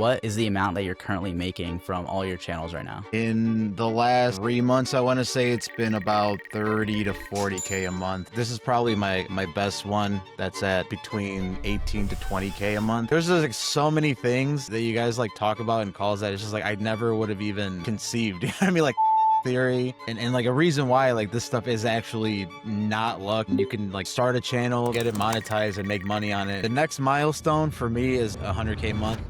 what is the amount that you're currently making from all your channels right now? In the last 3 months, I want to say it's been about 30 to 40K a month. This is probably my best one. That's at between 18 to 20K a month. There's just like so many things that you guys like talk about in calls that it's just like I never would have even conceived. You know what I mean? Like theory and like a reason why like this stuff is actually not luck. You can like start a channel, get it monetized, and make money on it. The next milestone for me is 100K a month.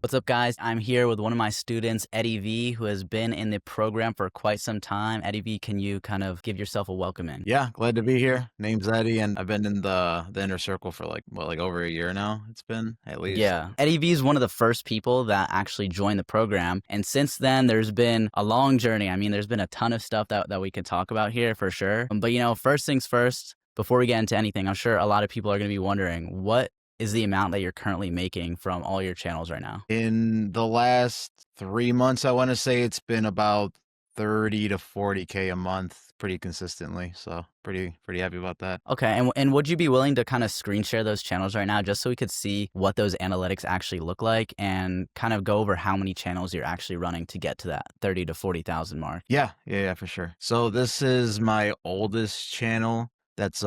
What's up, guys? I'm here with one of my students, Eddie V, who has been in the program for quite some time. Eddie V, can you kind of give yourself a welcome in? Yeah, glad to be here. Name's Eddie, and I've been in the inner circle for like over a year now. It's been at least. Yeah. Eddie V is one of the first people that actually joined the program. And since then, there's been a long journey. I mean, there's been a ton of stuff that we can talk about here for sure. But, you know, first things first, before we get into anything, I'm sure a lot of people are going to be wondering, what is the amount that you're currently making from all your channels right now? In the last 3 months, I want to say it's been about 30 to 40K a month pretty consistently. So pretty happy about that. Okay. And would you be willing to kind of screen share those channels right now just so we could see what those analytics actually look like and kind of go over how many channels you're actually running to get to that 30 to 40,000 mark? Yeah, for sure. So this is my oldest channel that's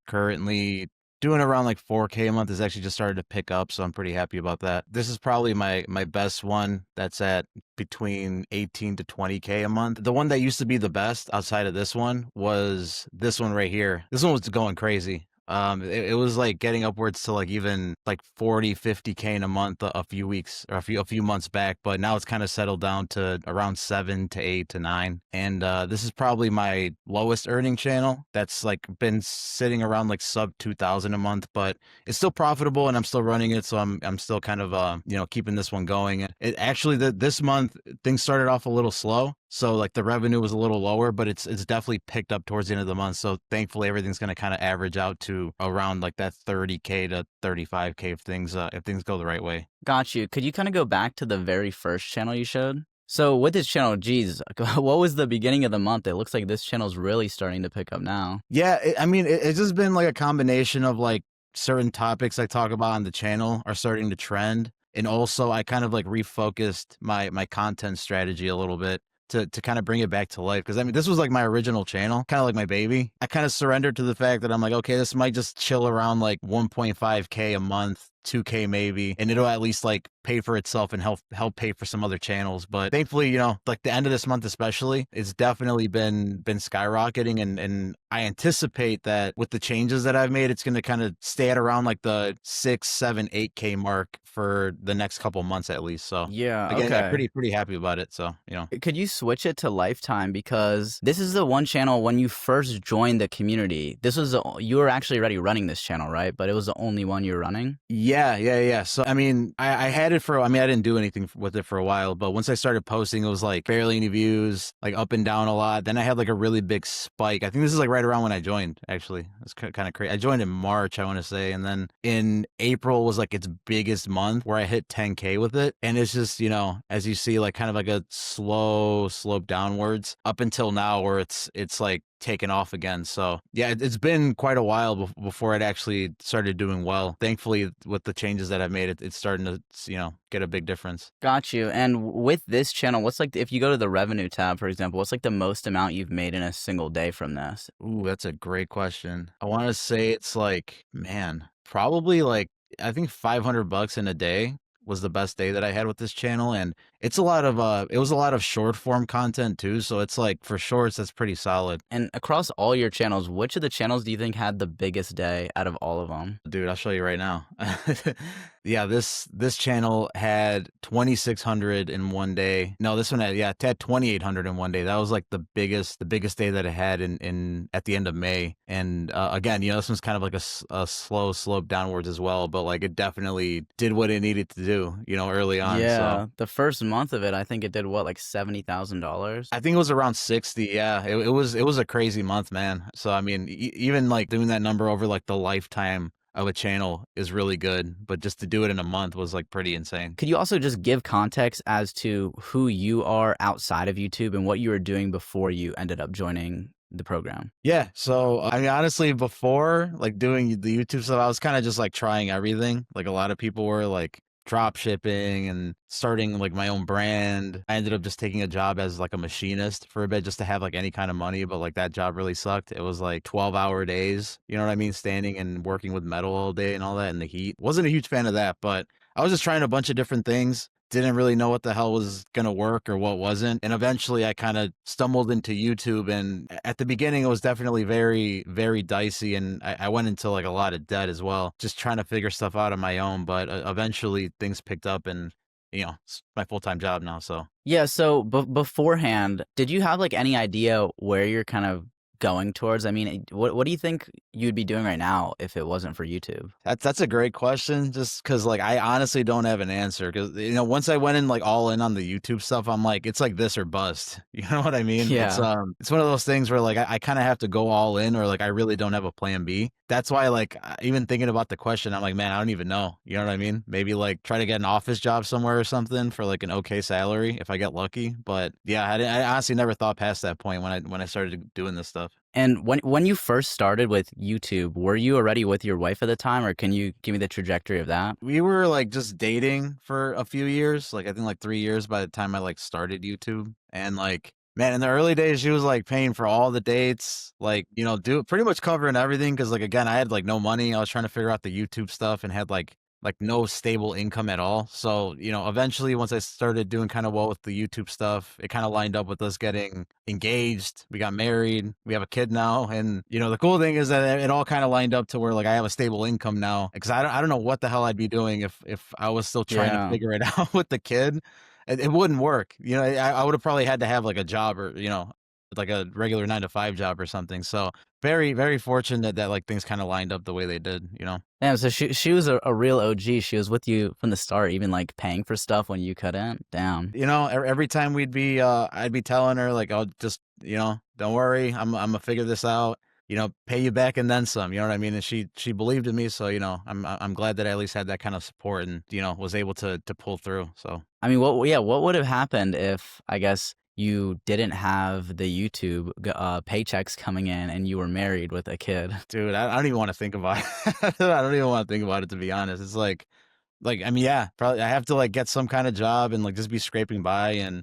currently doing around like 4K a month. Is actually just started to pick up, so I'm pretty happy about that. This is probably my best one. That's at between 18 to 20K a month. The one that used to be the best outside of this one was this one right here. This one was going crazy. It was like getting upwards to like even like 40, 50K in a month a few weeks or a few months back, but now it's kind of settled down to around 7 to 8 to 9. And this is probably my lowest earning channel. That's like been sitting around like sub 2,000 a month, but it's still profitable and I'm still running it, so I'm still kind of keeping this one going. It actually this month things started off a little slow. So like the revenue was a little lower, but it's definitely picked up towards the end of the month. So thankfully everything's going to kind of average out to around like that 30K to 35K if things go the right way. Got you. Could you kind of go back to the very first channel you showed? So with this channel, geez, what was the beginning of the month? It looks like this channel's really starting to pick up now. Yeah, it's just been like a combination of like certain topics I talk about on the channel are starting to trend. And also I kind of like refocused my content strategy a little bit to kind of bring it back to life. Because I mean, this was like my original channel, kind of like my baby. I kind of surrendered to the fact that I'm like, okay, this might just chill around like 1.5K a month, 2K maybe, and it'll at least like pay for itself and help pay for some other channels. But thankfully, like the end of this month especially, it's definitely been skyrocketing, and I anticipate that with the changes that I've made, it's going to kind of stay at around like the 6, 7, 8K mark for the next couple months at least. So yeah, again, okay. I'm pretty happy about it. So Could you switch it to lifetime? Because this is the one channel when you first joined the community, you were actually already running this channel, right? But it was the only one you were running? Yeah. So, I mean, I had it I didn't do anything with it for a while, but once I started posting, it was like barely any views, like up and down a lot. Then I had like a really big spike. I think this is like right around when I joined, actually. It's kind of crazy. I joined in March, I want to say. And then in April was like its biggest month where I hit 10K with it. And it's just, as you see, like kind of like a slow slope downwards up until now where it's like taken off again. So yeah, it's been quite a while before it actually started doing well. Thankfully, with the changes that I've made, it's starting to get a big difference. Got you. And with this channel, what's like, if you go to the revenue tab, for example, what's like the most amount you've made in a single day from this? Ooh, that's a great question. I want to say it's like, man, probably like I think $500 in a day was the best day that I had with this channel. And it's it was a lot of short form content too. So it's like for shorts, that's pretty solid. And across all your channels, which of the channels do you think had the biggest day out of all of them? Dude, I'll show you right now. Yeah, this channel had 2,600 in one day. No, this one had, it had 2,800 in one day. That was like the biggest day that it had in at the end of May. And again, this one's kind of like a slow slope downwards as well, but like it definitely did what it needed to do, early on. Yeah, So the first month of it, I think it did what, like $70,000? I think it was around 60. Yeah, it was a crazy month, man. So I mean, even like doing that number over like the lifetime of a channel is really good, but just to do it in a month was like pretty insane. Could you also just give context as to who you are outside of YouTube and what you were doing before you ended up joining the program? Yeah. So, I mean, honestly, before like doing the YouTube stuff, I was kind of just like trying everything. Like a lot of people were like drop shipping and starting like my own brand. I ended up just taking a job as like a machinist for a bit just to have like any kind of money, but like that job really sucked. It was like 12-hour days, you know what I mean? Standing and working with metal all day and all that in the heat. Wasn't a huge fan of that, but I was just trying a bunch of different things. Didn't really know what the hell was going to work or what wasn't. And eventually I kind of stumbled into YouTube. And at the beginning, it was definitely very, very dicey. And I went into like a lot of debt as well, just trying to figure stuff out on my own. But eventually things picked up and, it's my full-time job now. So Yeah, so beforehand, did you have like any idea where you're kind of going towards? I mean, what do you think you'd be doing right now if it wasn't for YouTube? that's a great question. Just because like I honestly don't have an answer. Because once I went in like all in on the YouTube stuff, I'm like it's like this or bust. You know what I mean? Yeah. It's one of those things where like I kind of have to go all in, or like I really don't have a plan B. That's why like even thinking about the question, I'm like, man, I don't even know. You know what I mean? Maybe like try to get an office job somewhere or something for like an okay salary if I get lucky. But yeah, I honestly never thought past that point when I started doing this stuff. And when you first started with YouTube, were you already with your wife at the time, or can you give me the trajectory of that? We were like just dating for a few years, like I think like 3 years by the time I like started YouTube. And like, man, in the early days, she was like paying for all the dates, like, do pretty much covering everything. Cause like, again, I had like no money. I was trying to figure out the YouTube stuff and had like no stable income at all. So, eventually once I started doing kind of well with the YouTube stuff, it kind of lined up with us getting engaged. We got married. We have a kid now. And, the cool thing is that it all kind of lined up to where like I have a stable income now. Cause I don't know what the hell I'd be doing if I was still trying to Yeah. figure it out with the kid. It wouldn't work. I would have probably had to have like a job or, like a regular 9 to 5 job or something. So very, very fortunate that like things kind of lined up the way they did. Damn, so she was a real OG. She was with you from the start, even like paying for stuff when you couldn't. Damn. Every time I'd be telling her like, "I'll just, don't worry, I'm gonna figure this out. Pay you back and then some." You know what I mean? And she believed in me, so I'm glad that I at least had that kind of support and was able to pull through. So I mean, what would have happened if, I guess, you didn't have the YouTube paychecks coming in and you were married with a kid? dude, I don't even want to think about it. I don't even want to think about it, to be honest. It's like I mean, yeah, probably I have to like get some kind of job and like just be scraping by and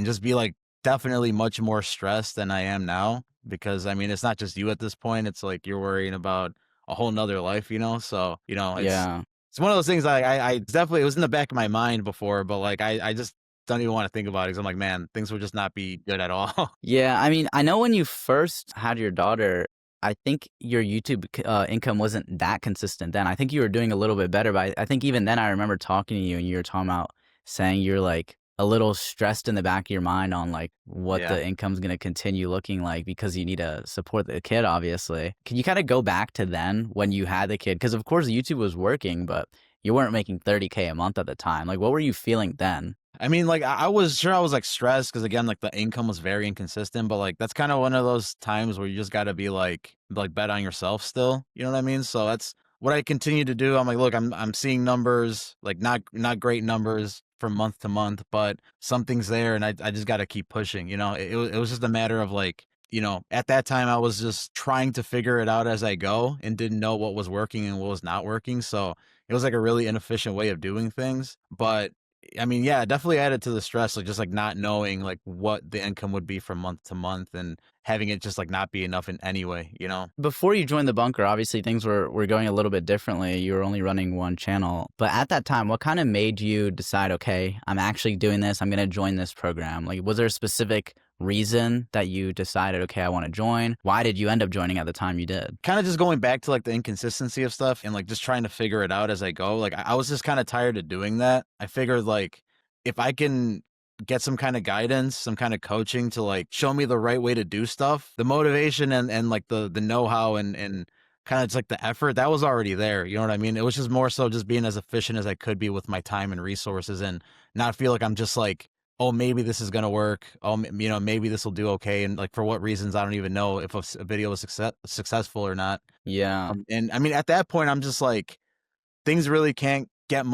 just be like definitely much more stressed than I am now, because I mean it's not just you at this point, it's like you're worrying about a whole nother life. So Yeah. it's one of those things I definitely, it was in the back of my mind before, but like I just don't even want to think about it because I'm like, man, things would just not be good at all. Yeah, I mean, I know when you first had your daughter, I think your YouTube income wasn't that consistent then. I think you were doing a little bit better, but I think even then I remember talking to you and you were talking about saying you're like a little stressed in the back of your mind on like what Yeah. the income's going to continue looking like because you need to support the kid, obviously. Can you kind of go back to then when you had the kid? Because of course YouTube was working, but you weren't making 30K a month at the time. Like, what were you feeling then? I mean, like I was sure I was like stressed because again, like the income was very inconsistent, but like that's kind of one of those times where you just got to be like bet on yourself still. You know what I mean? So that's what I continue to do. I'm like, look, I'm seeing numbers, like not great numbers from month to month, but something's there, and I just got to keep pushing. It was just a matter of like. At that time, I was just trying to figure it out as I go and didn't know what was working and what was not working. So it was like a really inefficient way of doing things. But I mean, yeah, it definitely added to the stress, like just like not knowing like what the income would be from month to month and having it just like not be enough in any way. Before you joined the bunker, obviously things were going a little bit differently. You were only running one channel. But at that time, what kind of made you decide, okay, I'm actually doing this, I'm going to join this program? Like, was there a specific reason that you decided, okay, I want to join? Why did you end up joining at the time you did? Kind of just going back to like the inconsistency of stuff and like just trying to figure it out as I go. Like I was just kind of tired of doing that. I figured like if I can get some kind of guidance, some kind of coaching to like show me the right way to do stuff, the motivation and like the know-how and kind of just like the effort that was already there. You know what I mean? It was just more so just being as efficient as I could be with my time and resources and not feel like I'm just like, oh, maybe this is going to work. Oh, maybe this will do okay. And like, for what reasons, I don't even know if a video was successful or not. Yeah. And I mean, at that point, I'm just like, things really can't get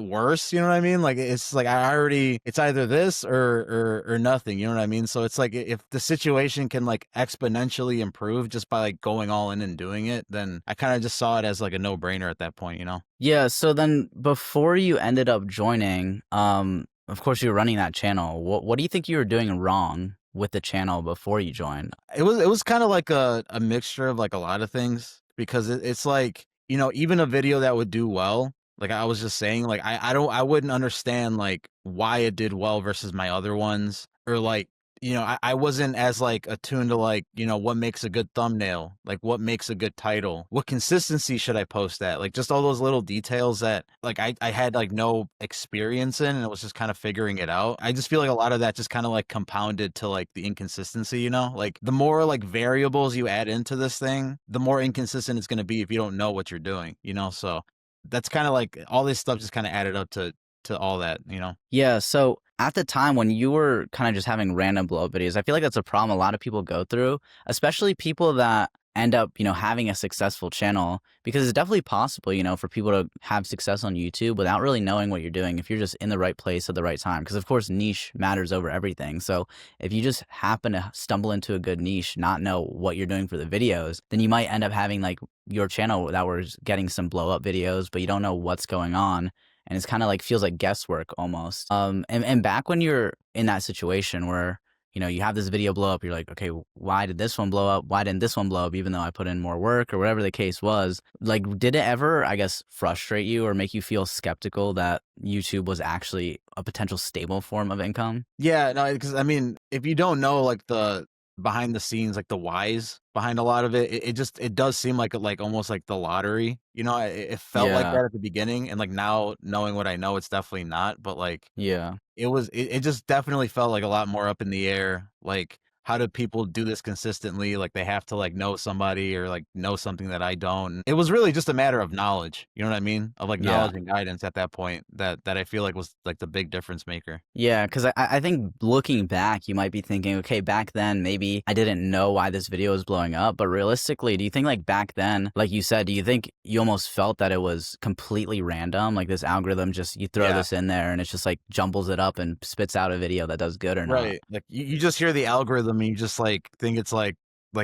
worse, you know what I mean? Like, it's like I already it's either this or nothing, you know what I mean? So it's like if the situation can like exponentially improve just by like going all in and doing it, then I kind of just saw it as like a no-brainer at that point, you know? Yeah, so then before you ended up joining, of course you were running that channel. What do you think you were doing wrong with the channel before you joined? It was kind of like a mixture of like a lot of things because it's like, you know, even a video that would do well, like I was just saying, like I wouldn't understand like why it did well versus my other ones, or like, you know, I wasn't as like attuned to like, you know, what makes a good thumbnail, like what makes a good title, what consistency should I post at, like just all those little details that like I had like no experience in, and it was just kind of figuring it out. I just feel like a lot of that just kind of like compounded to like the inconsistency, you know, like the more like variables you add into this thing, the more inconsistent it's going to be if you don't know what you're doing, you know. So that's kind of like all this stuff just kind of added up to all that, you know. Yeah, so at the time when you were kind of just having random blow up videos, I feel like that's a problem a lot of people go through, especially people that end up, having a successful channel, because it's definitely possible, for people to have success on YouTube without really knowing what you're doing if you're just in the right place at the right time. Because of course, niche matters over everything. So if you just happen to stumble into a good niche, not know what you're doing for the videos, then you might end up having like your channel that was getting some blow up videos, but you don't know what's going on, and it's kind of like feels like guesswork almost. And back when you're in that situation where you have this video blow up, you're like, okay, why did this one blow up? Why didn't this one blow up? Even though I put in more work or whatever the case was. Like, did it ever, I guess, frustrate you or make you feel skeptical that YouTube was actually a potential stable form of income? Yeah, no, because I mean, if you don't know like the behind the scenes, like the whys behind a lot of it, it just it does seem like almost like the lottery. You know, it felt like Yeah, that at the beginning, and like now knowing what I know, it's definitely not. But like yeah. it just definitely felt like a lot more up in the air. Like, how do people do this consistently? Like they have to like know somebody or like know something that I don't. It was really just a matter of knowledge. You know what I mean? Of like Yeah. knowledge and guidance at that point that I feel like was like the big difference maker. Yeah, because I think looking back, you might be thinking, okay, back then maybe I didn't know why this video was blowing up. But realistically, do you think like back then, like you said, do you think you almost felt that it was completely random? Like this algorithm just, you throw Yeah. this in there and it's just like jumbles it up and spits out a video that does good or not? Right. Like you just hear the algorithm and you just like think it's like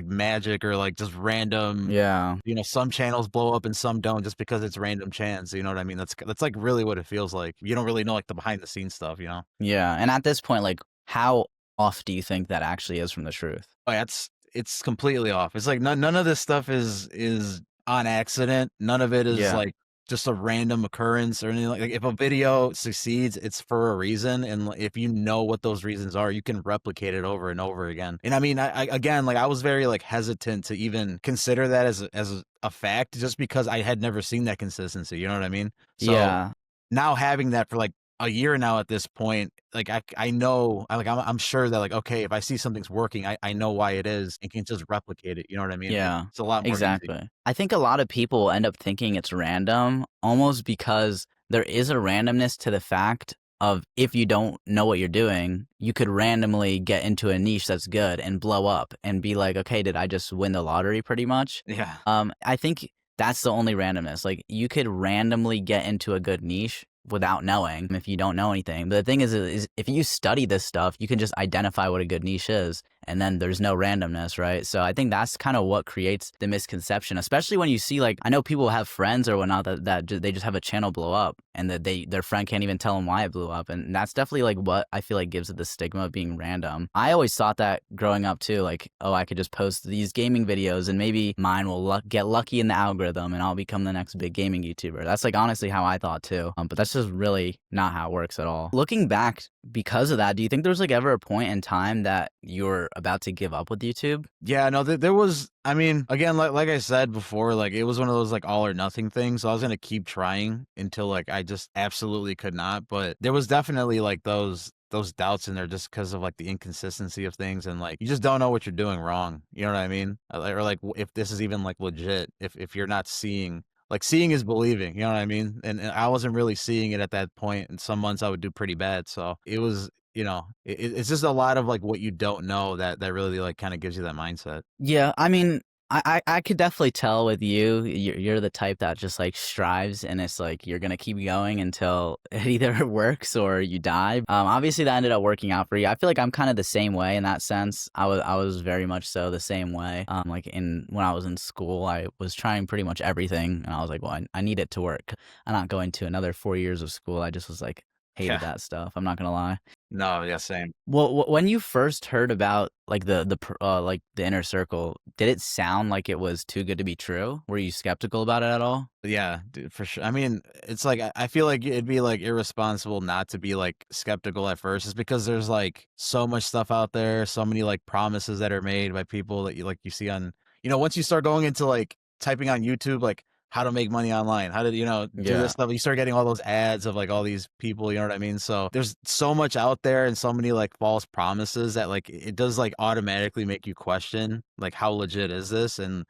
magic or like just random. Yeah. You know, some channels blow up and some don't just because it's random chance. You know what I mean? That's like really what it feels like. You don't really know like the behind the scenes stuff, you know? Yeah. And at this point, like, how off do you think that actually is from the truth? Oh, yeah, it's completely off. It's like none of this stuff is on accident. None of it is Yeah. like just a random occurrence or anything like if a video succeeds, it's for a reason. And if you know what those reasons are, you can replicate it over and over again. And I mean, I again, like I was very like hesitant to even consider that as a fact just because I had never seen that consistency. You know what I mean? So Yeah. now having that for like a year now at this point, like I know, I'm sure that like okay, if I see something's working, I know why it is and can just replicate it. You know what I mean? Yeah, It's a lot more easy. exactly. I think a lot of people end up thinking it's random almost because there is a randomness to the fact of if you don't know what you're doing, you could randomly get into a niche that's good and blow up and be like, okay, did I just win the lottery pretty much? Yeah. I think that's the only randomness. Like you could randomly get into a good niche without knowing if you don't know anything. But the thing is if you study this stuff, you can just identify what a good niche is, and then there's no randomness, right? So I think that's kind of what creates the misconception, especially when you see like I know people have friends or whatnot that they just have a channel blow up and that their friend can't even tell them why it blew up, and that's definitely like what I feel like gives it the stigma of being random. I always thought that growing up too, like oh I could just post these gaming videos and maybe mine will get lucky in the algorithm and I'll become the next big gaming YouTuber. That's like honestly how I thought too, but that's just really not how it works at all. Looking back, because of that, do you think there was like ever a point in time that you were about to give up with YouTube? Yeah, no, there was. I mean, again, like I said before, like it was one of those like all or nothing things. So I was gonna keep trying until like I just absolutely could not. But there was definitely like those doubts in there just because of like the inconsistency of things and like you just don't know what you're doing wrong. You know what I mean? Or like if this is even like legit. If you're not seeing. Like seeing is believing, you know what I mean? And I wasn't really seeing it at that point. And some months I would do pretty bad. So it was, you know, it's just a lot of like what you don't know that really like kind of gives you that mindset. Yeah, I mean, I could definitely tell with you, you're the type that just like strives, and it's like you're gonna keep going until it either works or you die. Obviously that ended up working out for you. I feel like I'm kind of the same way in that sense. I was very much so the same way. Like in when I was in school, I was trying pretty much everything, and I was like, well, I need it to work. I'm not going to another 4 years of school. I just was like hated Yeah. that stuff. I'm not gonna lie. No, yeah, same. Well, when you first heard about, like, like, the inner circle, did it sound like it was too good to be true? Were you skeptical about it at all? Yeah, dude, for sure. I mean, it's like I feel like it'd be like irresponsible not to be like skeptical at first, just because there's like so much stuff out there, so many like promises that are made by people that you see on, once you start going into like typing on YouTube, like how to make money online, how to, do this Yeah. stuff, you start getting all those ads of like all these people, you know what I mean? So there's so much out there and so many like false promises that like it does like automatically make you question like how legit is this? And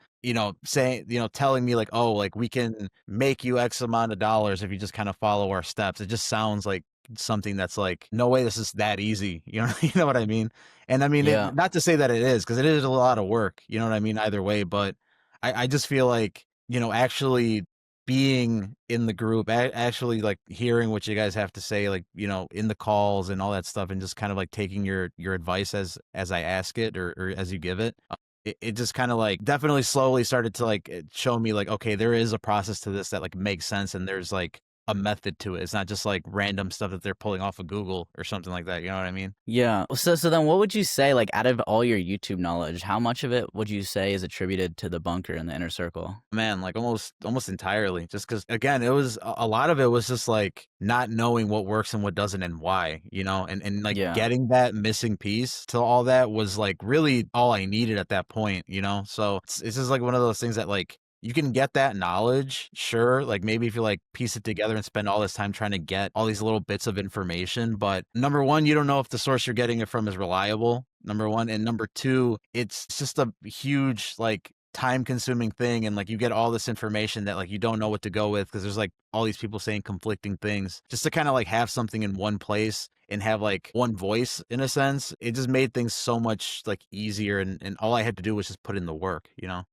saying, telling me like, oh, like we can make you X amount of dollars if you just kind of follow our steps. It just sounds like something that's like, no way this is that easy. You know what I mean? And I mean, Yeah. not to say that it is, because it is a lot of work. You know what I mean? Either way, but I just feel like, actually being in the group, actually like hearing what you guys have to say, like, in the calls and all that stuff, and just kind of like taking your advice as I ask it, or as you give it, it just kind of like definitely slowly started to like show me like, okay, there is a process to this that like makes sense, and there's like a method to it. It's not just like random stuff that they're pulling off of Google or something like that. You know what I mean? Yeah. So then what would you say, like, out of all your YouTube knowledge, how much of it would you say is attributed to the bunker and the inner circle? Man, like almost entirely. Just because again, it was a lot of it was just like not knowing what works and what doesn't and why, and like Yeah. getting that missing piece to all that was like really all I needed at that point. So it's just like one of those things that like you can get that knowledge, sure. Like maybe if you like piece it together and spend all this time trying to get all these little bits of information. But number one, you don't know if the source you're getting it from is reliable. Number one. And number two, it's just a huge like time consuming thing, and like you get all this information that like you don't know what to go with, because there's like all these people saying conflicting things. Just to kind of like have something in one place and have like one voice in a sense, it just made things so much like easier, and all I had to do was just put in the work.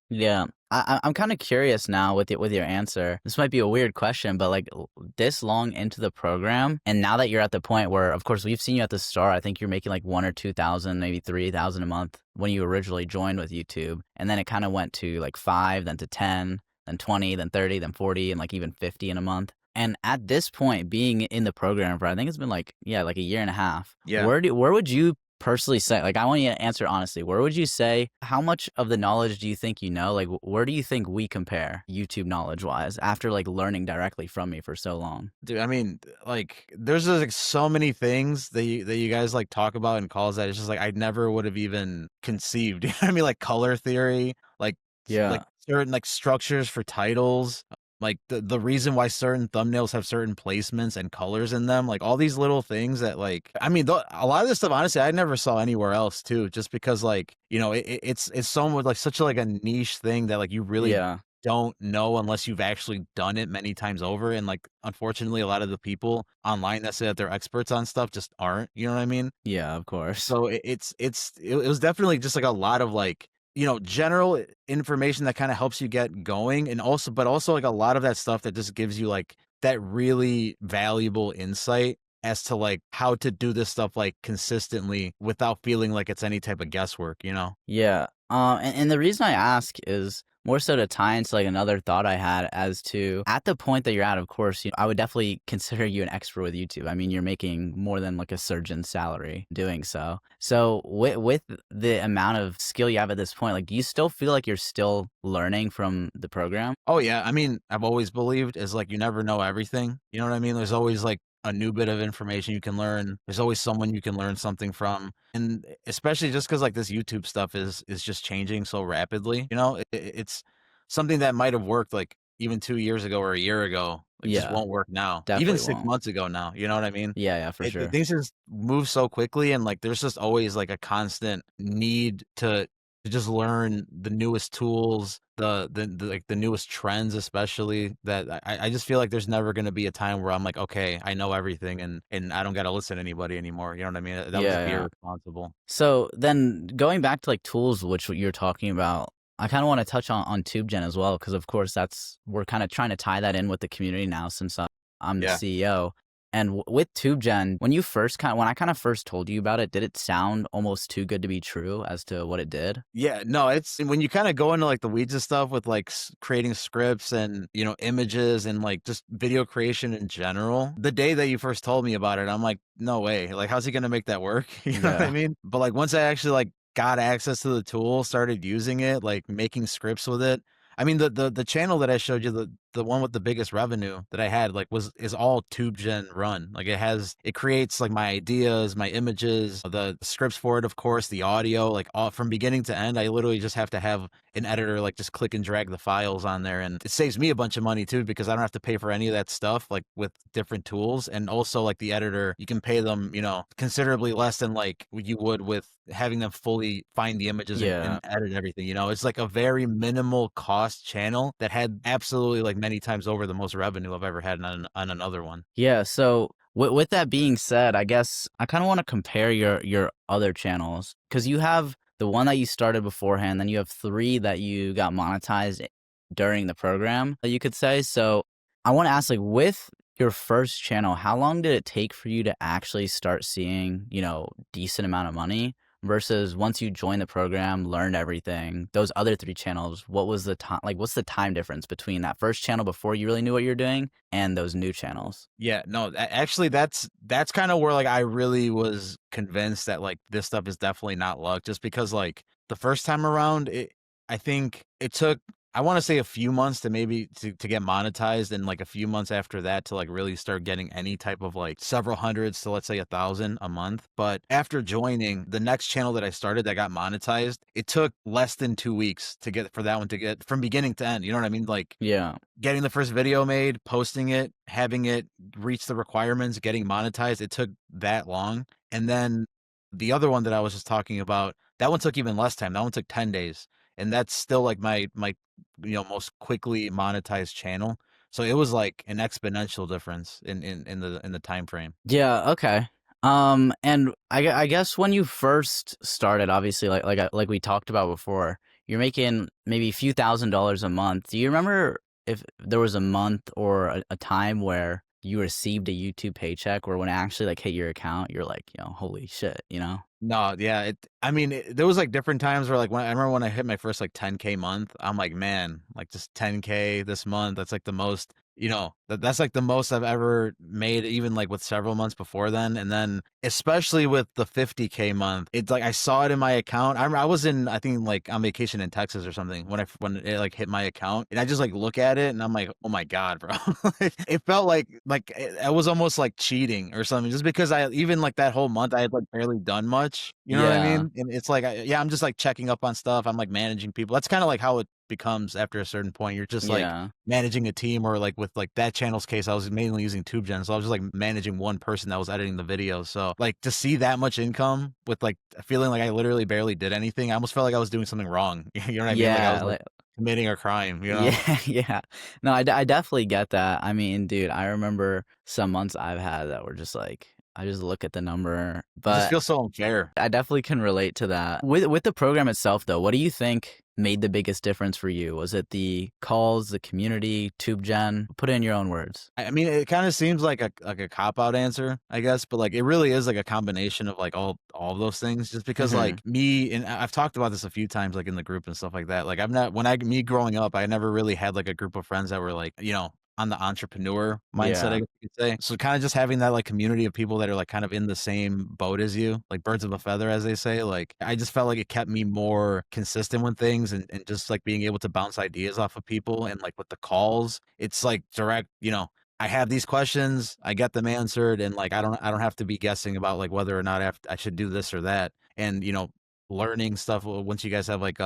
Yeah. I'm kind of curious now with your answer. This might be a weird question, but like this long into the program, and now that you're at the point where, of course, we've seen you at the start. I think you're making like 1 or 2 thousand, maybe 3,000 a month when you originally joined with YouTube, and then it kind of went to like 5, then to 10, then 20, then 30, then 40, and like even 50 in a month. And at this point, being in the program for, I think it's been like, yeah, like a year and a half. Yeah. Where would you personally say, like, I want you to answer honestly, where would you say, how much of the knowledge do you think you know? Like, where do you think we compare YouTube knowledge wise after like learning directly from me for so long? Dude, I mean, like, there's just like so many things that you guys like talk about in calls that it's just like I never would have even conceived. You know what I mean? Like color theory, like like Yeah. certain like structures for titles, like the reason why certain thumbnails have certain placements and colors in them, like all these little things that like I mean, a lot of this stuff honestly I never saw anywhere else too, just because like it's so much like such like a niche thing that like you really Yeah. don't know unless you've actually done it many times over. And like unfortunately a lot of the people online that say that they're experts on stuff just aren't, you know what I mean? Yeah, of course. So it was definitely just like a lot of like general information that kind of helps you get going, and also like a lot of that stuff that just gives you like that really valuable insight as to like how to do this stuff like consistently without feeling like it's any type of guesswork. Yeah. And the reason I ask is more so to tie into like another thought I had as to at the point that you're at, of course, I would definitely consider you an expert with YouTube. I mean, you're making more than like a surgeon's salary doing so. So with the amount of skill you have at this point, like, do you still feel like you're still learning from the program? Oh yeah, I mean, I've always believed is like you never know everything. You know what I mean? There's always like a new bit of information you can learn. There's always someone you can learn something from. And especially just cuz like this YouTube stuff is just changing so rapidly. It's something that might have worked like even 2 years ago or a year ago, like just Yeah, won't work now. Even definitely 6 won't. months ago now, you know what I mean? Yeah, yeah, for sure. Things just move so quickly, and like there's just always like a constant need to just learn the newest tools, like the newest trends, especially that I just feel like there's never going to be a time where I'm like, okay, I know everything, and I don't got to listen to anybody anymore. You know what I mean? That would just Yeah, be yeah. irresponsible. So then going back to like tools, which you're talking about, I kind of want to touch on TubeGen as well, because of course that's we're kind of trying to tie that in with the community now since I'm the Yeah. CEO. And with TubeGen, when I kind of first told you about it, did it sound almost too good to be true as to what it did? Yeah, no, it's when you kinda go into, like, the weeds of stuff with, like, creating scripts and, images and, like, just video creation in general, the day that you first told me about it, I'm like, "No way, like, how's he gonna make that work?" You know what I Yeah. mean? But, like, once I actually, like, got access to the tool, started using it, like, making scripts with it, I mean, the channel that I showed you, the one with the biggest revenue that I had, like, is all TubeGen run. Like, it creates, like, my ideas, my images, the scripts for it, of course, the audio, like, all from beginning to end. I literally just have to have an editor, like, just click and drag the files on there, and it saves me a bunch of money too because I don't have to pay for any of that stuff, like, with different tools, and also, like, the editor, you can pay them, considerably less than, like, what you would with having them fully find the images and Yeah. edit everything, It's like a very minimal cost channel that had absolutely, like, many times over the most revenue I've ever had on another one. Yeah, so with that being said, I guess I kind of want to compare your other channels, because you have the one that you started beforehand, then you have three that you got monetized during the program, you could say. So I want to ask, like, with your first channel, how long did it take for you to actually start seeing, decent amount of money versus once you joined the program, learned everything, those other three channels, what was the time, like, what's the time difference between that first channel before you really knew what you're doing and those new channels? Yeah, no, actually, that's kind of where, like, I really was convinced that, like, this stuff is definitely not luck, just because, like, the first time around, I think it took, I want to say, a few months to maybe to get monetized, and like a few months after that to like really start getting any type of like several hundreds to, let's say, 1,000 a month. But after joining the next channel that I started that got monetized, it took less than 2 weeks to get for that one to get from beginning to end. You know what I mean? Like, Yeah. getting the first video made, posting it, having it reach the requirements, getting monetized, it took that long. And then the other one that I was just talking about, that one took even less time. That one took 10 days. And that's still like my most quickly monetized channel. So it was like an exponential difference in the time frame. Yeah, okay. And I guess when you first started, obviously, like we talked about before, you're making maybe a few $1,000s a month. Do you remember if there was a month or a time where you received a YouTube paycheck, or when it actually like hit your account, you're like, holy shit, you know? No, yeah, I mean, there was, like, different times where, like, when I remember when I hit my first, like, 10K month, I'm like, "Man, like, just 10K this month, that's, like, the most," that's, like, the most I've ever made, even, like, with several months before then, and then, especially with the 50K month, it's like I saw it in my account. I was I think, like, on vacation in Texas or something when it, like, hit my account, and I just, like, look at it, and I'm like, "Oh my god, bro." Like, it felt like it was almost like cheating or something, just because I even, like, that whole month, I had, like, barely done much, you know what I Yeah, mean? And it's like, yeah, I'm just, like, checking up on stuff, I'm, like, managing people. That's kinda like how it becomes after a certain point. You're just, like, yeah, managing a team, or, like, with, like, that channel's case, I was mainly using TubeGen, so I was just, like, managing one person that was editing the videos. So, like, to see that much income with, like, feeling like I literally barely did anything, I almost felt like I was doing something wrong. You know what I mean? Like, I was, yeah. like, Like, committing a crime? yeah, yeah. No, I definitely get that. I mean, dude, I remember some months I've had that were just like, I just look at the number, It just but feels so unfair. I definitely can relate to that. With the program itself, though, what do you think made the biggest difference for you? Was it the calls, the community, TubeGen? Put it in your own words. I mean, it kinda seems like a cop-out answer, I guess, but, like, it really is, like, a combination of, like, all of those things, just because, Mhm. like, me and I've talked about this a few times, like, in the group and stuff like that. Like, I'm not when I me growing up, I never really had, like, a group of friends that were, like, on the entrepreneur mindset, I Yeah. guess you could say. So kinda just having that, like, community of people that are, like, kind of in the same boat as you, like birds of a feather, as they say, like, I just felt like it kept me more consistent with things, and just, like, being able to bounce ideas off of people, and, like, with the calls, it's, like, direct, I have these questions, I get them answered, and, like, I don't have to be guessing about, like, whether or not I should do this or that. And, learning stuff, once you guys have, like,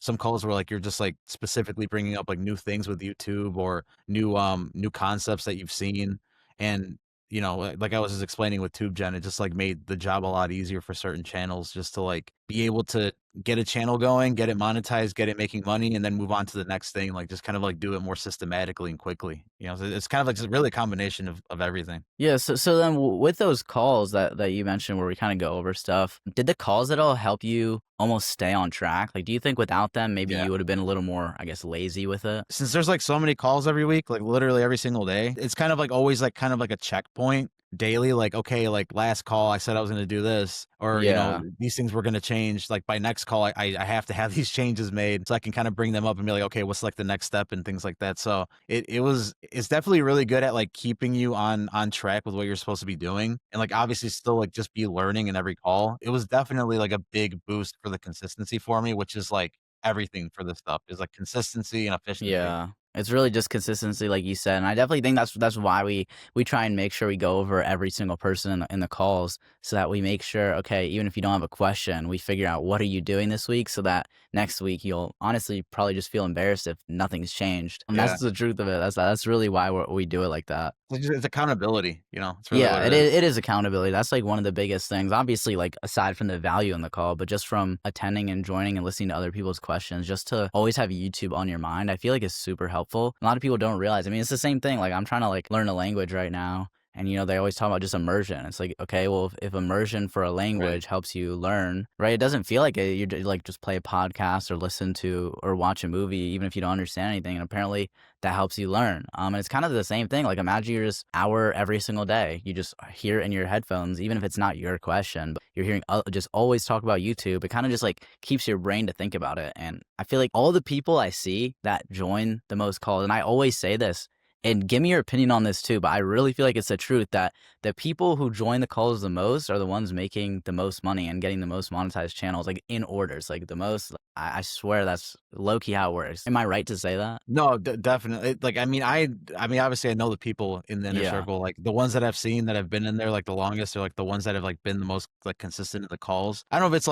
some calls where, like, you're just, like, specifically bringing up, like, new things with YouTube, or new concepts that you've seen. And, like I was just explaining with TubeGen, it just, like, made the job a lot easier for certain channels, just to, like, be able to get a channel going, get it monetized, get it making money, and then move on to the next thing. Like just kind of like do it more systematically and quickly. You know, so it's kind of like just really a combination of everything. Yeah, so then with those calls that you mentioned where we kinda go over stuff, did the calls at all help you almost stay on track? Like, do you think without them, maybe Yeah. you would've been a little more, I guess, lazy with it? Since there's like so many calls every week, like literally every single day, it's kind of like always like kind of like a checkpoint daily. Like, okay, like last call, I said I was going to do this, or, you know, Yeah. these things were going to change. Like by next call, I have to have these changes made so I can kind of bring them up and be like, okay, what's like the next step and things like that. So it's definitely really good at like keeping you on track with what you're supposed to be doing. And like obviously still like just be learning in every call. It was definitely like a big boost for the consistency for me, which is like everything for this stuff is like consistency and efficiency. Yeah. It's really just consistency, like you said, and I definitely think that's why we try and make sure we go over every single person in the calls so that we make sure, okay, even if you don't have a question, we figure out what are you doing this week so that next week you'll honestly probably just feel embarrassed if nothing's changed. And Yeah. that's the truth of it. That's really why we do it like that. It's accountability, you know? It's really what Yeah, it is. it is accountability. That's, like, one of the biggest things. Obviously, like, aside from the value in the call, but just from attending and joining and listening to other people's questions, just to always have YouTube on your mind, I feel like is super helpful. A lot of people don't realize. I mean, it's the same thing. Like, I'm trying to, like, learn a language right now, and, they always talk about just immersion. It's like, okay, well, if immersion for a Right. language helps you learn, right? It doesn't feel like it. Like, just play a podcast or listen to or watch a movie, even if you don't understand anything, and apparently that helps you learn. And it's kind of the same thing. Like imagine you're just hour every single day. You just hear it in your headphones, even if it's not your question, but you're hearing just always talk about YouTube. It kind of just like keeps your brain to think about it. And I feel like all the people I see that join the most calls, and I always say this, and give me your opinion on this too, but I really feel like it's the truth that the people who join the calls the most are the ones making the most money and getting the most monetized channels, like in orders, like the most. I swear that's low key how it works. Am I right to say that? No, definitely. Like, I mean, obviously, I know the people in the inner Yeah. circle, like, the ones that I've seen that have been in there, like, the longest are, like, the ones that have, like, been the most, like, consistent in the calls. I don't know if it's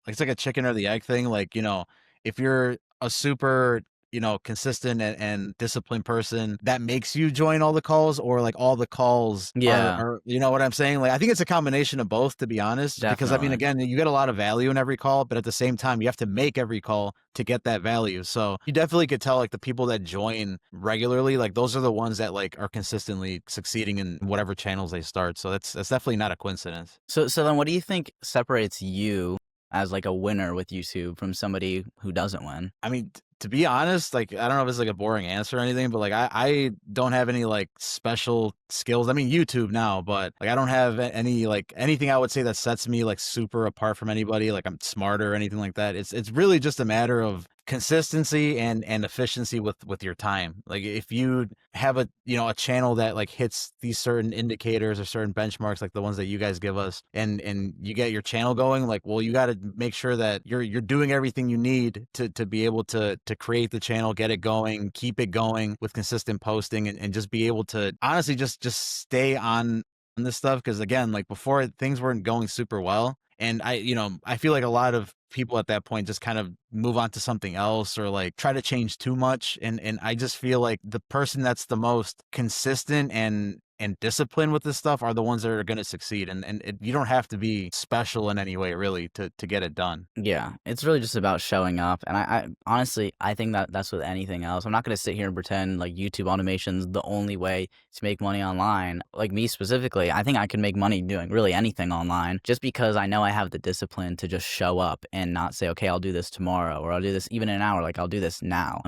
it's like a chicken or the egg thing, like, you know, if you're a super, you know, consistent and disciplined person, that makes you join all the calls or, like, all the calls Yeah, are you know what I'm saying? Like, I think it's a combination of both, to be honest, because, I mean, definitely. again, you get a lot of value in every call, but at the same time, you have to make every call to get that value. So you definitely could tell like the people that join regularly, like those are the ones that like are consistently succeeding in whatever channels they start. So that's definitely not a coincidence. So then what do you think separates you as, like, a winner with YouTube from somebody who doesn't win? I mean, to be honest, like I don't know if it's like a boring answer or anything, but like I don't have any like special skills. I mean, YouTube now, but like I don't have any like anything I would say that sets me like super apart from anybody. Like I'm smarter or anything like that. It's really just a matter of consistency and efficiency with your time. Like if you have a you know a channel that like hits these certain indicators or certain benchmarks like the ones that you guys give us and you get your channel going, like well you got to make sure that you're doing everything you need to be able to create the channel, get it going, keep it going with consistent posting and just be able to honestly just stay on this stuff because again like before things weren't going super well and I you know I feel like a lot of people at that point just kind of move on to something else or like try to change too much and I just feel like the person that's the most consistent and disciplined with this stuff are the ones that are going to succeed and you don't have to be special in any way really to get it done. Yeah, it's really just about showing up, and I honestly, I think that that's with anything else. I'm not gonna sit here and pretend like YouTube automation's the only way to make money online. Like me specifically, I think I can make money doing really anything online just because I know I have the discipline to just show up and not say, "Okay, I'll do this tomorrow," or "I'll do this even in an hour," like, "I'll do this now."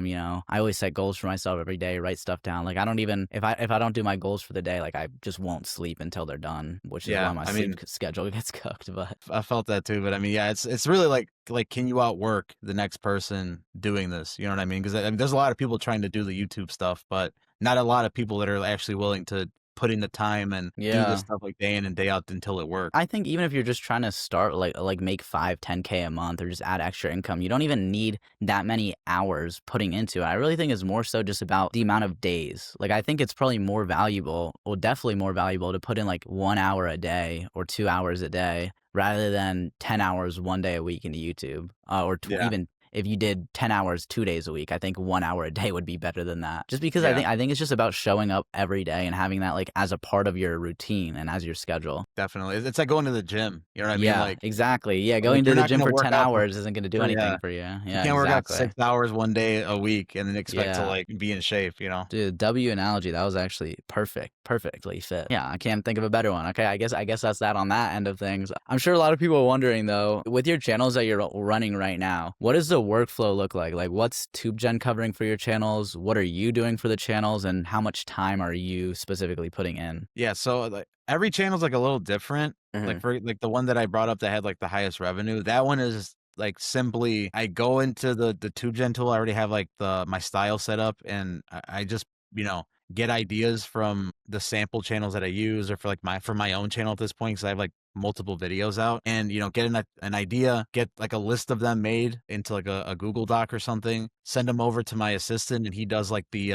I always set goals for myself every day, write stuff down. Like, I don't even if I don't do my goals for the day, like, I just won't sleep until they're done, which is why Yeah, my I sleep mean schedule gets cooked, but I felt that too, but I mean, yeah, it's really like can you outwork the next person doing this? You know what I mean? Because I mean, there's a lot of people trying to do the YouTube stuff, but not a lot of people that are actually willing to put in the time and do this yeah. stuff like day in and day out until it works. I think even if you're just trying to start like make 5, 10K a month or just add extra income, you don't even need that many hours putting into it. I really think it's more so just about the amount of days. Like I think it's probably more valuable, or definitely more valuable to put in like 1 hour a day or 2 hours a day rather than 10 hours one day a week into YouTube. Or Yeah, even if you did 10 hours 2 days a week, I think 1 hour a day would be better than that. Just because yeah. I think it's just about showing up every day and having that like as a part of your routine and as your schedule. definitely. It's like going to the gym. You know what I mean? Yeah, exactly. Yeah, Like going to you're the not gym gonna for work 10 out for hours isn't gonna do oh yeah. anything for you. You Yeah, can't work out exactly. 6 hours one day a week and then expect to Yeah. like be in shape, you know? Dude, W analogy, that was actually perfectly fit. Yeah, I can't think of a better one. Okay, I guess that's that on that end of things. I'm sure a lot of people are wondering though, with your channels that you're running right now, what does the workflow look like? Like what's TubeGen covering for your channels? What are you doing for the channels and how much time are you specifically putting in? Yeah, so like every channel's like a little different. Like Mhm. for like the one that I brought up that had like the highest revenue, that one is like simply I go into the TubeGen tool. I already have like my style set up and I just, you know, get ideas from the sample channels that I use or for my own channel at this point because I have like multiple videos out and you know get an idea, get like a list of them made into like a Google Doc or something, send them over to my assistant and he does like the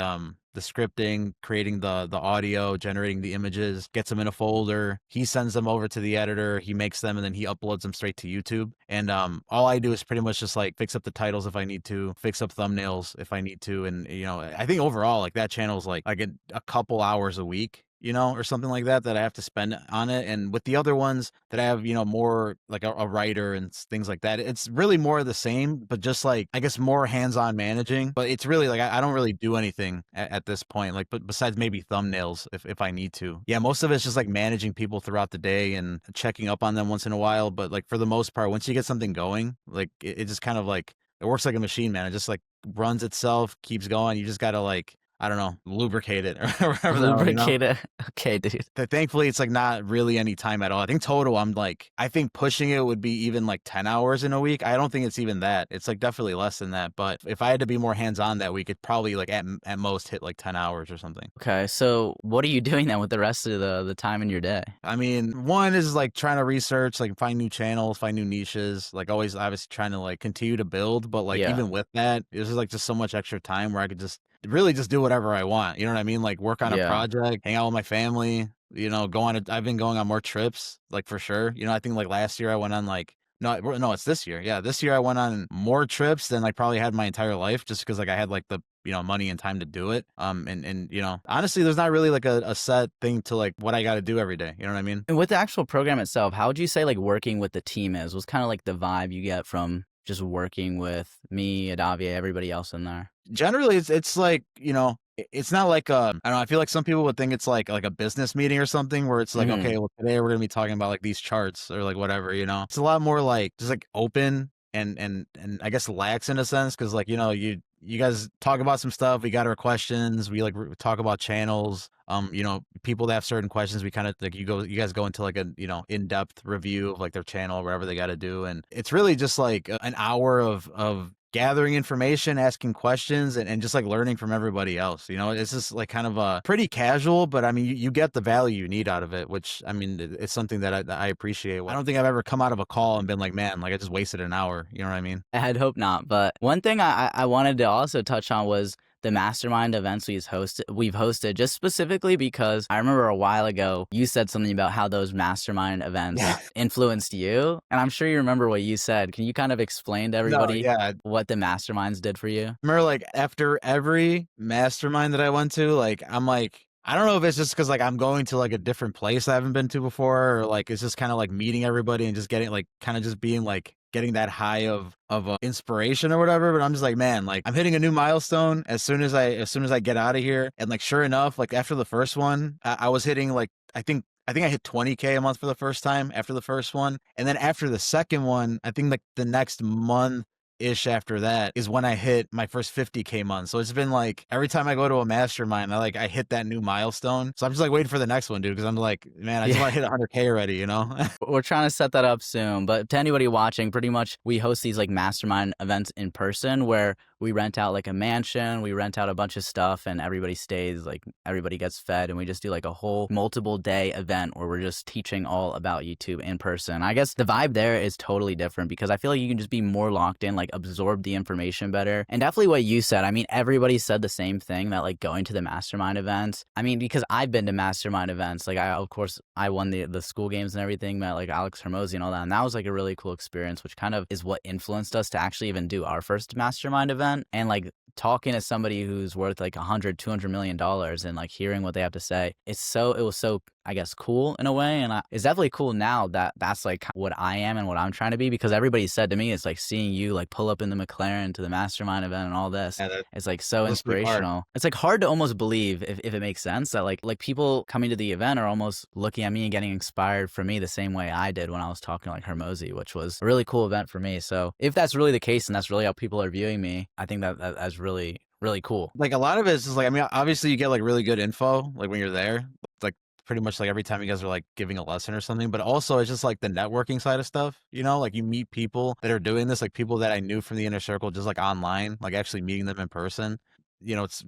scripting, creating the audio, generating the images, gets them in a folder. He sends them over to the editor. He makes them and then he uploads them straight to YouTube. And all I do is pretty much just like fix up the titles if I need to, fix up thumbnails if I need to. And you know, I think overall like that channel is like I get a couple hours a week, you know, or something like that I have to spend on it. And with the other ones that I have, you know, more like a writer and things like that, it's really more of the same, but just like I guess more hands-on managing. But it's really like I don't really do anything at this point, like but besides maybe thumbnails if I need to. Yeah, most of it's just like managing people throughout the day and checking up on them once in a while. But like for the most part, once you get something going, like it just kind of like it works like a machine, man. It just like runs itself, keeps going. You just gotta like I don't know, lubricate it or whatever the hell, you know? Lubricate it. Okay, dude. Thankfully, it's like not really any time at all. I think total, I think pushing it would be even like 10 hours in a week. I don't think it's even that. It's like definitely less than that. But if I had to be more hands on that week, it'd probably like at most hit like 10 hours or something. Okay, so what are you doing then with the rest of the time in your day? I mean, one is like trying to research, like find new channels, find new niches, like always obviously trying to like continue to build. But like Yeah. even with that, it's just like just so much extra time where I could just really just do whatever I want. You know what I mean? Like work on a Yeah. project, hang out with my family, you know, I've been going on more trips, like for sure. You know, I think like last year I went on like no, it's this year. Yeah, this year I went on more trips than like probably had my entire life, just because like I had like the you know money and time to do it. And you know, honestly, there's not really like a set thing to like what I got to do every day. You know what I mean? And with the actual program itself, how would you say like working with the team is? What's kind of like the vibe you get from just working with me, Adavia, everybody else in there? Generally it's like you know it's not like I don't know, I feel like some people would think it's like a business meeting or something where it's like Mhm. okay, well today we're gonna be talking about like these charts or like whatever, you know. It's a lot more like just like open and I guess lax in a sense because like you know you guys talk about some stuff, we got our questions, we like talk about channels, you know, people that have certain questions, we kind of like you guys go into like a you know in-depth review of like their channel, whatever they got to do, and it's really just like an hour of gathering information, asking questions, and just like learning from everybody else. You know, it's just like kind of a pretty casual, but I mean, you get the value you need out of it, which I mean, it's something that I appreciate. I don't think I've ever come out of a call and been like, man, like I just wasted an hour. You know what I mean? I'd hope not. But one thing I wanted to also touch on was the mastermind events we've hosted just specifically because I remember a while ago you said something about how those mastermind events Yeah. influenced you. And I'm sure you remember what you said. Can you kind of explain to No, everybody yeah. what the masterminds did for you? Remember, like after every mastermind that I went to, like I'm like, I don't know if it's just because like I'm going to like a different place I haven't been to before, or like it's just kind of like meeting everybody and just getting like kind of just being like getting that high of inspiration or whatever. But I'm just like, man, like I'm hitting a new milestone as soon as I get out of here. And like sure enough, like after the first one, I was hitting like I think I hit 20K a month for the first time after the first one. And then after the second one, I think like the next month ish after that is when I hit my first 50K month. So it's been like every time I go to a mastermind, I hit that new milestone. So I'm just like waiting for the next one, dude, because I'm like, man, I just Yeah. want to hit 100K already, you know? We're trying to set that up soon, but to anybody watching, pretty much we host these like mastermind events in person where we rent out like a mansion, we rent out a bunch of stuff and everybody stays, like everybody gets fed and we just do like a whole multiple day event where we're just teaching all about YouTube in person. I guess the vibe there is totally different because I feel like you can just be more locked in, like absorb the information better. And definitely what you said, I mean, everybody said the same thing that like going to the mastermind events. I mean, because I've been to mastermind events, like of course I won the school games and everything, met like Alex Hermosi and all that. And that was like a really cool experience, which kind of is what influenced us to actually even do our first mastermind event. And like talking to somebody who's worth like $100, $200 million and like hearing what they have to say, it was so I guess, cool in a way. And it's definitely cool now that that's like what I am and what I'm trying to be, because everybody said to me, it's like seeing you like pull up in the McLaren to the mastermind event and all this. Yeah, that It's like so must be hard. inspirational. It's like hard to almost believe if it makes sense that like people coming to the event are almost looking at me and getting inspired from me the same way I did when I was talking to like Hermosi, which was a really cool event for me. So if that's really the case and that's really how people are viewing me, I think that's really, really cool. Like a lot of it is just like, I mean, obviously you get like really good info like when you're there, like pretty much like every time you guys are like giving a lesson or something. But also it's just like the networking side of stuff, you know, like you meet people that are doing this, like people that I knew from the inner circle, just like online, like actually meeting them in person. You know, it's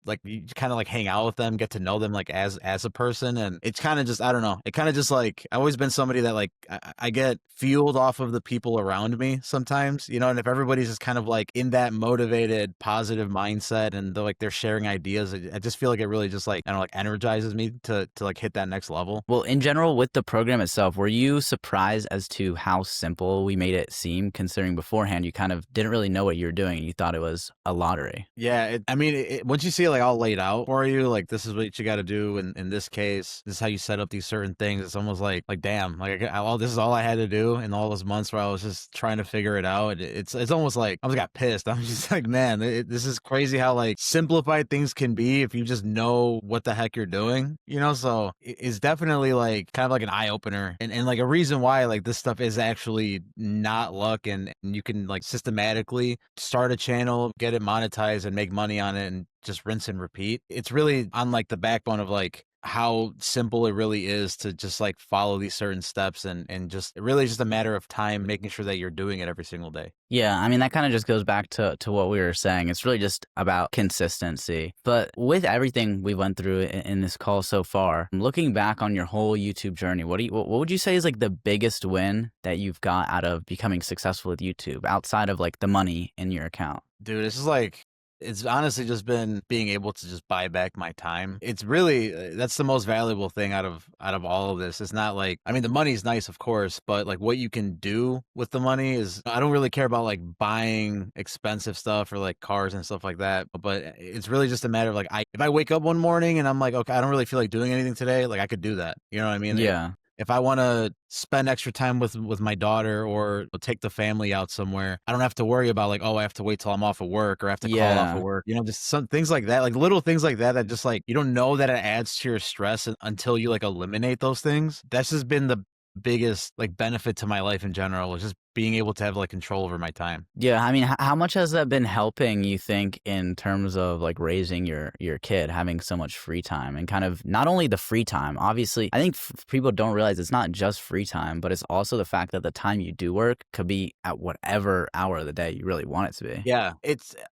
like you kind of like hang out with them, get to know them like as a person, and it's kind of just, I don't know, it kind of just like I've always been somebody that like I get fueled off of the people around me sometimes, you know, and if everybody's just kind of like in that motivated, positive mindset and they're like they're sharing ideas, I just feel like it really just like I don't know, like energizes me to like hit that next level. Well, in general, with the program itself, were you surprised as to how simple we made it seem, considering beforehand you kind of didn't really know what you were doing and you thought it was a lottery? Yeah, I mean, once you see it like all laid out for you, like this is what you got to do in this case. This is how you set up these certain things. It's almost like damn, like all this is all I had to do in all those months where I was just trying to figure it out. It's almost like I almost got pissed. I'm just like, man, this is crazy how like simplified things can be if you just know what the heck you're doing, you know. So it's definitely like kind of like an eye opener and like a reason why like this stuff is actually not luck and you can like systematically start a channel, get it monetized and make money on it and just rinse and repeat. It's really on like the backbone of like how simple it really is to just like follow these certain steps and just really just a matter of time making sure that you're doing it every single day. Yeah, I mean, that kind of just goes back to what we were saying. It's really just about consistency. But with everything we went through in this call so far, looking back on your whole YouTube journey, what would you say is like the biggest win that you've got out of becoming successful with YouTube outside of like the money in your account? Dude, this is like it's honestly just been being able to just buy back my time. It's really that's the most valuable thing out of all of this. It's not like I mean the money's nice of course, but like what you can do with the money is I don't really care about like buying expensive stuff or like cars and stuff like that, but it's really just a matter of like if I wake up one morning and I'm like okay, I don't really feel like doing anything today, like I could do that. You know what I mean? Yeah. If I want to spend extra time with my daughter or take the family out somewhere, I don't have to worry about like, oh, I have to wait till I'm off of work or I have to call off of Yeah. work. You know, just some things like that, like little things like that that just like you don't know that it adds to your stress until you like eliminate those things. That's just been the biggest like benefit to my life in general, is just being able to have like control over my time. Yeah, I mean, how much has that been helping you think in terms of like raising your kid, having so much free time and kind of not only the free time, obviously, I think people don't realize it's not just free time, but it's also the fact that the time you do work could be at whatever hour of the day you really want it to be. Yeah,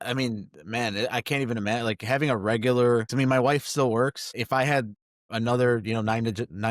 I mean, man, I can't even imagine like having a regular, I mean, my wife still works. If I had another, you know, 9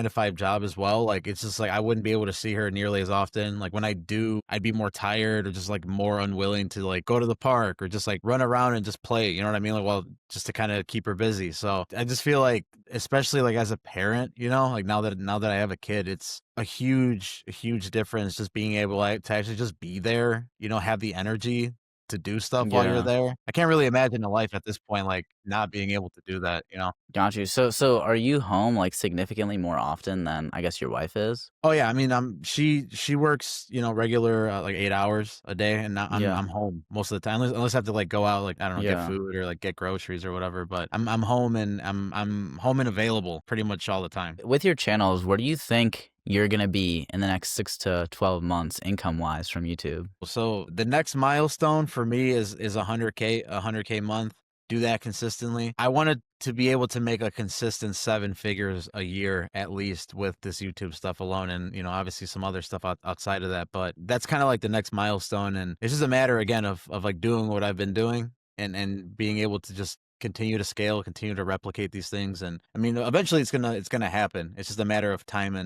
to 5 job as well, like it's just like I wouldn't be able to see her nearly as often. Like when I do, I'd be more tired or just like more unwilling to like go to the park or just like run around and just play, you know what I mean? Like, well, just to kind of keep her busy. So I just feel like, especially like as a parent, you know, like now that I have a kid, it's a huge difference just being able like, to actually just be there, you know, have the energy to do stuff while you're Yeah. there. I can't really imagine a life at this point like not being able to do that, you know. Got you. So are you home like significantly more often than I guess your wife is? Oh yeah, I mean, she works, you know, regular like 8 hours a day, and Yeah. I'm home most of the time, unless I have to like go out, like I don't know, get Yeah. food or like get groceries or whatever. But I'm home and I'm home and available pretty much all the time. With your channels, where do you think you're gonna be in the next 6 to 12 months income wise from YouTube? So the next milestone for me is 100K month. Do that consistently. I wanted to be able to make a consistent 7 figures a year at least with this YouTube stuff alone, and you know, obviously some other stuff outside of that. But that's kind of like the next milestone, and it's just a matter again of like doing what I've been doing and being able to just continue to scale, continue to replicate these things. And I mean, eventually it's gonna happen. It's just a matter of time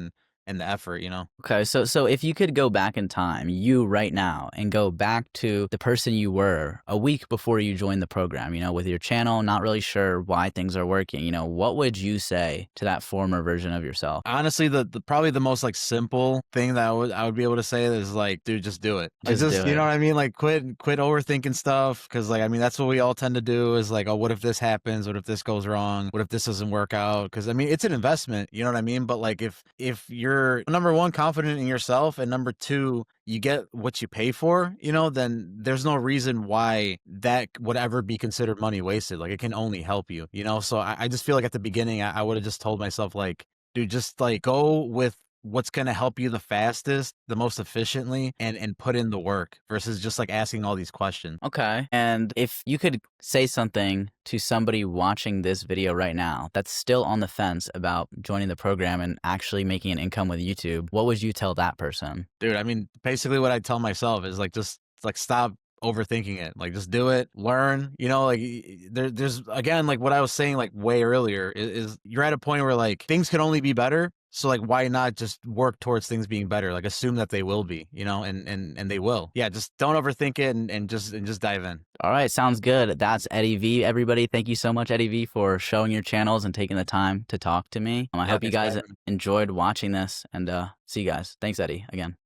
and the effort, you know? Okay, so if you could go back in time, you right now, and go back to the person you were a week before you joined the program, with your channel, not really sure why things are working, what would you say to that former version of yourself? Honestly, the probably the most, like, simple thing that I would be able to say is, like, "Dude, just do it." Like, Just just do you it. know what I mean? Like, quit overthinking stuff, because like, I mean, that's what we all tend to do is like, "Oh, what if this happens? What if this goes wrong? What if this doesn't work out?" Because I mean, it's an investment, you know what I mean? But, like, if you're, number 1, confident in yourself, and number 2, you get what you pay for, then there's no reason why that would ever be considered money wasted. Like, it can only help you, you know? So I just feel like at the beginning, I would have just told myself, like, dude, just like go with what's going to help you the fastest, the most efficiently, and put in the work versus just like asking all these questions. Okay. And if you could say something to somebody watching this video right now that's still on the fence about joining the program and actually making an income with YouTube, what would you tell that person? Dude, I mean, basically what I tell myself is like, just like stop overthinking it. Like, just do it, learn, like there's again, like what I was saying like way earlier is you're at a point where like things can only be better. So like, why not just work towards things being better? Like, assume that they will be, and they will. Yeah, just don't overthink it, and just dive in. All right, sounds good. That's Eddie V. Everybody, thank you so much, Eddie V, for showing your channels and taking the time to talk to me. I Yeah, hope you thanks for guys having me. enjoyed watching this, and see you guys. Thanks, Eddie, again.